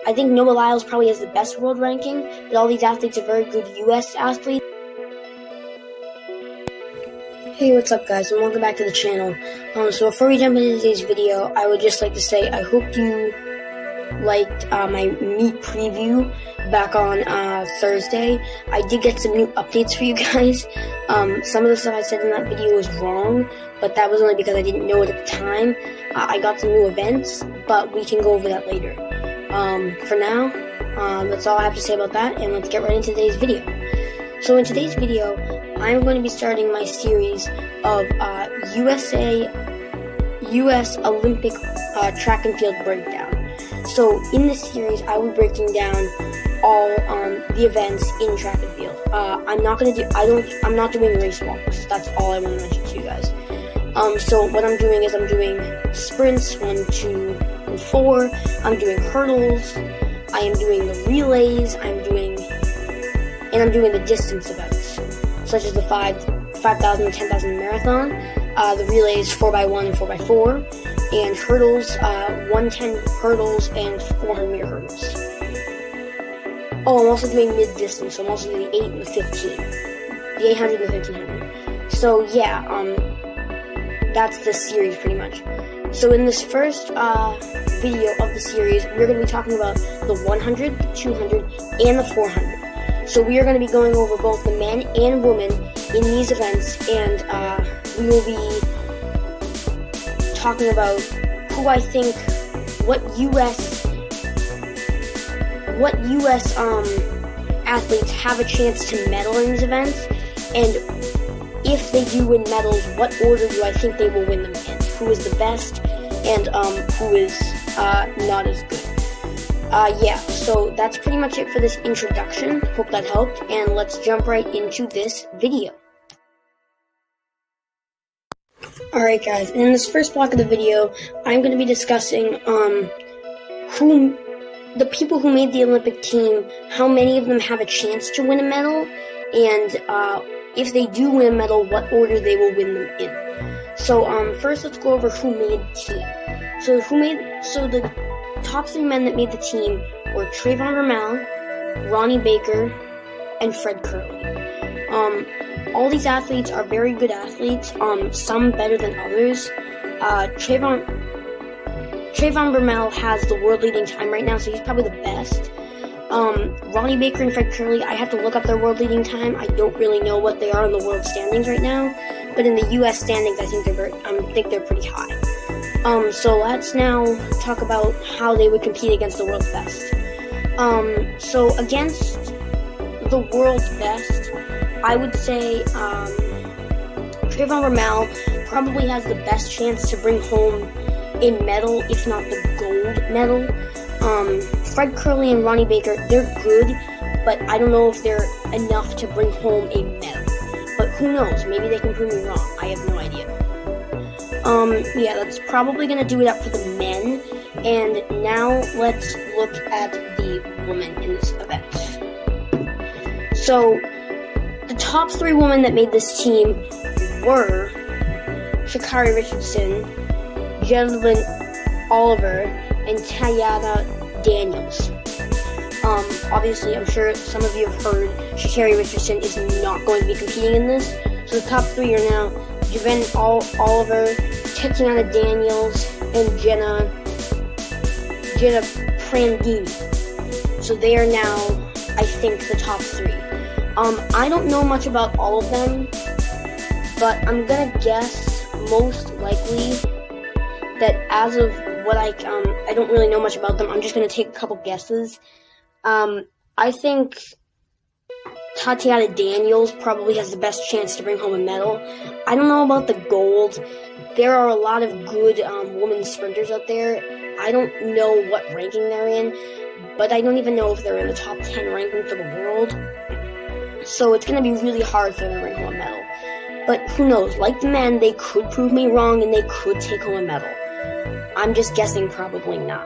I think Noah Lyles probably has the best world ranking, but all these athletes are very good U.S. athletes. Hey, what's up, guys, and welcome back to the channel. So before we jump into today's video, I would just like to say I hope you liked my meet preview back on Thursday. I did get some new updates for you guys. Some of the stuff I said in that video was wrong, but that was only because I didn't know it at the time. I got some new events, but we can go over that later. For now, that's all I have to say about that, and let's get right into today's video. So in today's video, I'm going to be starting my series of U.S. Olympic track and field breakdown. So in this series, I will be breaking down all the events in track and field. I'm not doing race walks. That's all I want to mention to you guys. So what I'm doing is I'm doing sprints 1, 2, and 4. I'm doing hurdles. I am doing the relays. I'm doing the distance events, such as the 5,000 and 10,000 marathon, the relays 4x1 and 4x4, and hurdles, 110 hurdles and 400 meter hurdles. Oh, I'm also doing mid-distance, so I'm also doing the 8 and the 15, the 800 and the 1500. So yeah, that's the series pretty much. So in this first video of the series, we're going to be talking about the 100, the 200, and the 400. So we are going to be going over both the men and women in these events, and we will be talking about who I think, what U.S. athletes have a chance to medal in these events, and if they do win medals, what order do I think they will win them in? Who is the best, and who is not as good? Yeah, so that's pretty much it for this introduction. Hope that helped, and let's jump right into this video. Alright guys, in this first block of the video, I'm going to be discussing the people who made the Olympic team, how many of them have a chance to win a medal, and if they do win a medal, what order they will win them in. So first let's go over who made the team. So the top 3 men that made the team were Trayvon Vermelle, Ronnie Baker, and Fred Kerley. All these athletes are very good athletes, some better than others. Trayvon Vermelle has the world leading time right now, so he's probably the best. Ronnie Baker and Fred Kerley, I have to look up their world leading time. I don't really know what they are in the world standings right now, but in the U.S. standings, I think they're pretty high. So let's now talk about how they would compete against the world's best. So against the world's best, I would say Trayvon Vermelle probably has the best chance to bring home a medal, if not the gold medal. Fred Kerley and Ronnie Baker, they're good, but I don't know if they're enough to bring home a medal. But who knows? Maybe they can prove me wrong. I have no idea. Yeah, that's probably going to do it up for the men. And now let's look at the women in this event. So, the top 3 women that made this team were Sha'Carri Richardson, Jacqueline Oliver, and Tatiana Daniels. Obviously, I'm sure some of you have heard Sha'Carri Richardson is not going to be competing in this. So the top 3 are now Jacqueline Oliver, Tatiana Daniels, and Jenna Prandini. So they are now, I think, the top 3. I don't know much about all of them, but I'm gonna guess most likely that as of what I don't really know much about them. I'm just gonna take a couple guesses. I think Tatiana Daniels probably has the best chance to bring home a medal. I don't know about the gold. There are a lot of good women sprinters out there. I don't know what ranking they're in, but I don't even know if they're in the top 10 ranking for the world. So it's going to be really hard for them to bring home a medal. But who knows? Like the men, they could prove me wrong and they could take home a medal. I'm just guessing probably not.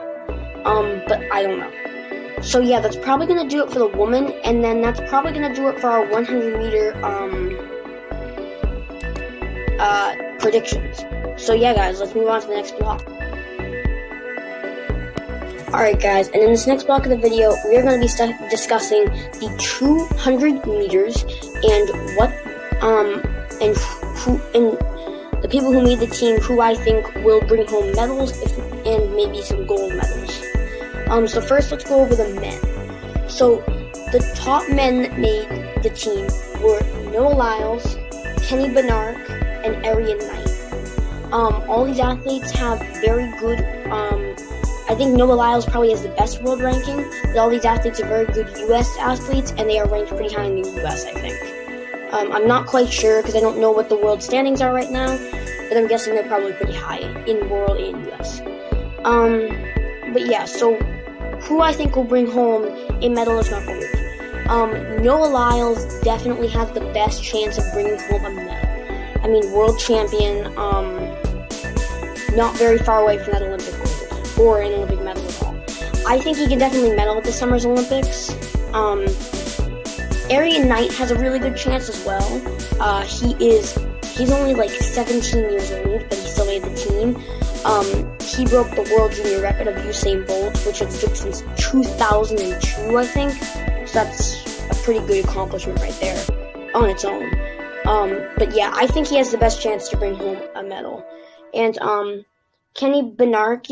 But I don't know. So yeah, that's probably going to do it for the woman, and then that's probably going to do it for our 100 meter predictions. So yeah, guys, let's move on to the next block. Alright guys, and in this next block of the video, we are going to be discussing the 200 meters and the people who made the team who I think will bring home medals and maybe some gold medals. So first let's go over the men. So the top men that made the team were Noah Lyles, Kenny Bernard, and Erriyon Knight. All these athletes have very good, I think Noah Lyles probably has the best world ranking, but all these athletes are very good U.S. athletes, and they are ranked pretty high in the U.S., I think. I'm not quite sure because I don't know what the world standings are right now, but I'm guessing they're probably pretty high in world and U.S. But yeah, so who I think will bring home a medal if not gold. Noah Lyles definitely has the best chance of bringing home a medal. I mean, world champion, not very far away from that Olympic gold or an Olympic medal at all. I think he can definitely medal at this summer's Olympics. Erriyon Knight has a really good chance as well. He's only like 17 years old, but he still made the team. He broke the world junior record of Usain Bolt, which had stood since 2002, I think. So that's a pretty good accomplishment right there on its own. But yeah, I think he has the best chance to bring home a medal. And Kenny Bernard,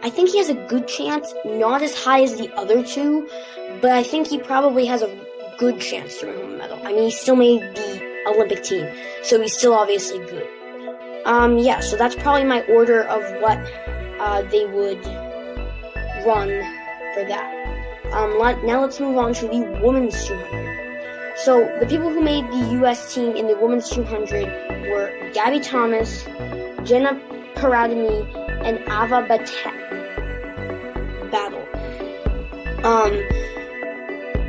I think he has a good chance, not as high as the other two, but I think he probably has a good chance to bring home a medal. I mean, he still made the Olympic team, so he's still obviously good. Yeah, so that's probably my order of what they would run for that. Now let's move on to the women's 200. So the people who made the U.S. team in the women's 200 were Gabby Thomas, Jenna Paradini, and Ava Battle.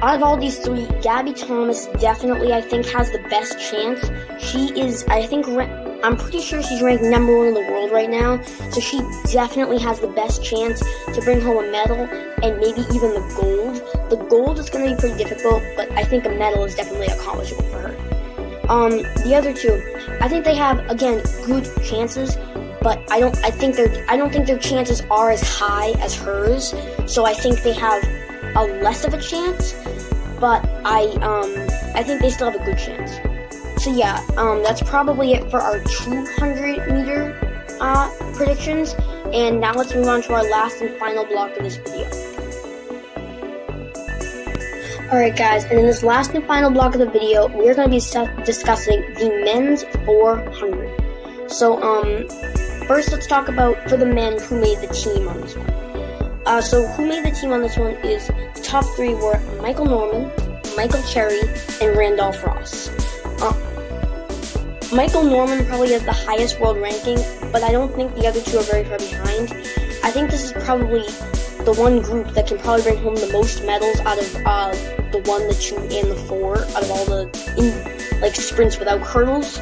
Out of all these three, Gabby Thomas definitely, I think, has the best chance. She is, I'm pretty sure she's ranked number 1 in the world right now, so she definitely has the best chance to bring home a medal and maybe even the gold. The gold is going to be pretty difficult, but I think a medal is definitely accomplishable for her. The other two, I think they have, again, good chances, but I don't think their chances are as high as hers, so I think they have a less of a chance, but I think they still have a good chance. So yeah, that's probably it for our 200 meter predictions, and now let's move on to our last and final block of this video. Alright guys, and in this last and final block of the video, we're going to be discussing the men's 400. So, first let's talk about for the men who made the team on this one. So who made the team on this one is, the top three were Michael Norman, Michael Cherry, and Randolph Ross. Michael Norman probably has the highest world ranking, but I don't think the other two are very far behind. I think this is probably the one group that can probably bring home the most medals out of the 1, the 2, and the 4 out of all the sprints without hurdles,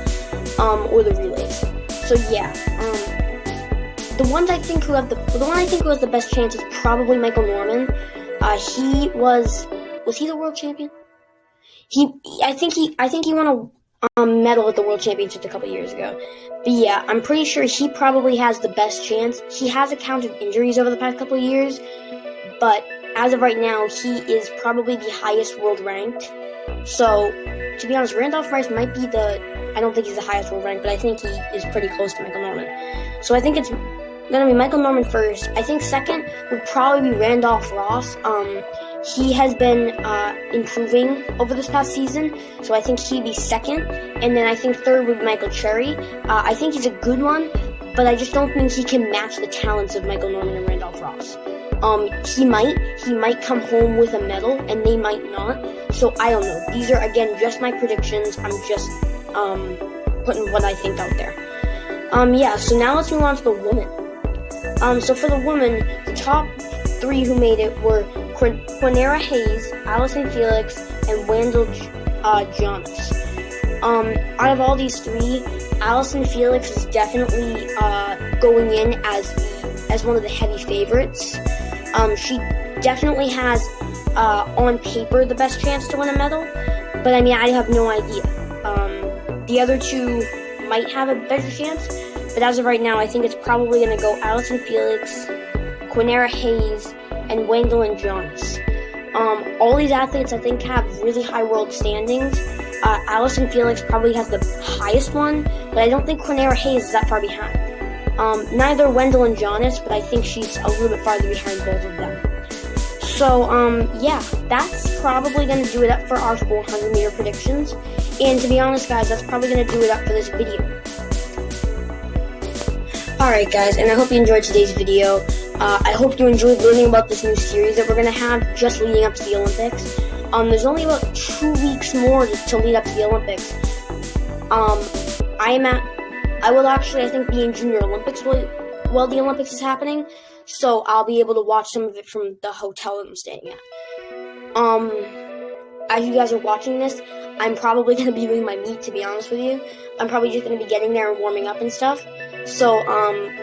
or the relays. So yeah, the one I think who has the best chance is probably Michael Norman. He was he the world champion? I think he won a medal at the World Championships a couple years ago. But yeah, I'm pretty sure he probably has the best chance. He has encountered injuries over the past couple of years, but as of right now, he is probably the highest world ranked. So, to be honest, Randolph Rice might be I don't think he's the highest world ranked, but I think he is pretty close to Michael Norman. So I think it's going to be Michael Norman first. I think second would probably be Randolph Ross. He has been improving over this past season, so I think he'd be second. And then I think third would be Michael Cherry. I think he's a good one, but I just don't think he can match the talents of Michael Norman and Randolph Ross. He might come home with a medal, and they might not. So I don't know. These are, again, just my predictions. I'm just putting what I think out there. Yeah, so now let's move on to the women. So for the women, the top three who made it were Quinera Hayes, Allison Felix, and Wendell Jonas. Out of all these three, Allison Felix is definitely going in as one of the heavy favorites. She definitely has, on paper, the best chance to win a medal, but I mean, I have no idea. The other two might have a better chance, but as of right now, I think it's probably going to go Allison Felix, Quinera Hayes, and Wendell Jonas. All these athletes, I think, have really high world standings. Allison Felix probably has the highest one, but I don't think Quinera Hayes is that far behind. Neither Wendell Jonas, but I think she's a little bit farther behind both of them. So, yeah, that's probably going to do it up for our 400-meter predictions. And to be honest, guys, that's probably going to do it up for this video. Alright, guys, and I hope you enjoyed today's video. I hope you enjoyed learning about this new series that we're going to have just leading up to the Olympics. There's only about 2 weeks more to lead up to the Olympics. I will actually, I think, be in Junior Olympics while the Olympics is happening. So I'll be able to watch some of it from the hotel that I'm staying at. As you guys are watching this, I'm probably going to be doing my meet, to be honest with you. I'm probably just going to be getting there and warming up and stuff. So,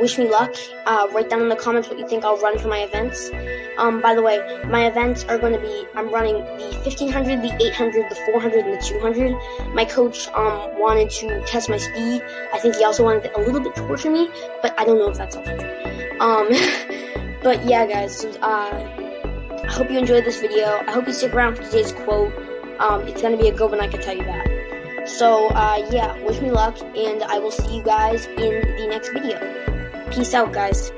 wish me luck. Write down in the comments what you think I'll run for my events. By the way, my events are going to be, I'm running the 1500, the 800, the 400, and the 200. My coach, wanted to test my speed. I think he also wanted to a little bit torture me, but I don't know if that's okay. But yeah, guys, I hope you enjoyed this video. I hope you stick around for today's quote. It's going to be a good one, I can tell you that. So, yeah, wish me luck, and I will see you guys in the next video. Peace out, guys.